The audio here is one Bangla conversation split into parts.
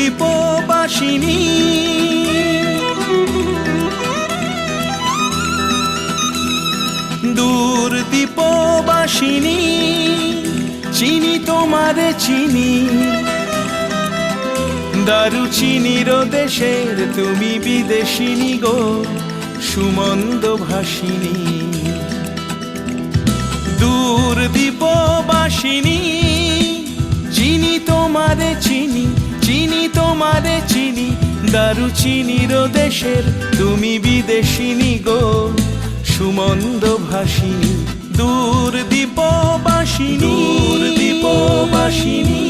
দ্বীপবাসিনী দূর দ্বীপবাসিনী চিনি তোমারে চিনি দারুচিনির দেশের তুমি বিদেশিনী গো সুমন্দ ভাষিনী দূর দ্বীপবাসিনী চিনি তোমারে চিনি চিনি তোমারে চিনি দারুচিনির দেশের তুমি বিদেশিনী গো সুমন্দ ভাষিনী দূর দ্বীপবাসিনী দূর দ্বীপবাসিনী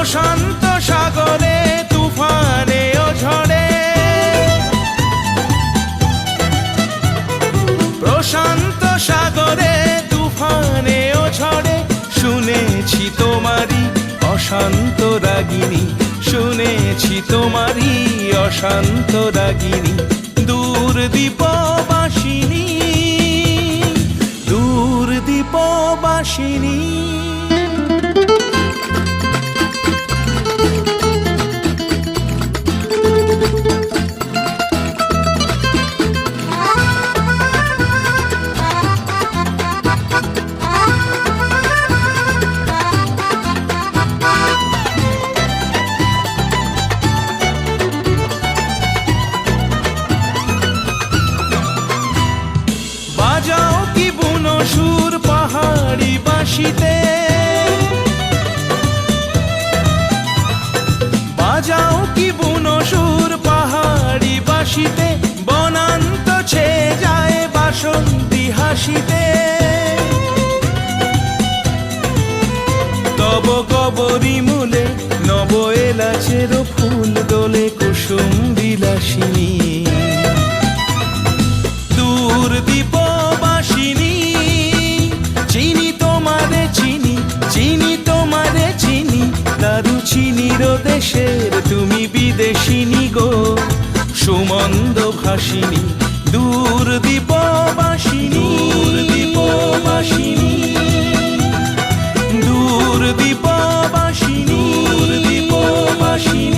প্রশান্ত সাগরে তুফানে ও ঝড়ে প্রশান্ত সাগরে তুফানে ও ঝড়ে শুনেছি তোমারি অশান্ত রাগিনী শুনেছি তোমারি অশান্ত রাগিনী দূর দ্বীপবাসিনী দূর দ্বীপবাসিনী বাজাও কি বুনো সুর পাহাড়ি বাঁশিতে বাজাও কি বুনো সুর পাহাড়ি বাঁশিতে বনান্ত ছেয়ে যায় বাসন্তী হাসিতে তব কবরী মূলে নব এলাচের ফুল দোলে কুসুম বিলাসিনী দূর দ্বীপবাসিনী চিনি তোমারে চিনি চিনি তোমারে চিনি দারুচিনির দেশের তুমি বিদেশিনী গো সুমন্দ ভাষিনী দূর দ্বীপবাসিনী দূর দ্বীপবাসিনী দূর দ্বীপবাসিনী দূর দ্বীপবাসিনী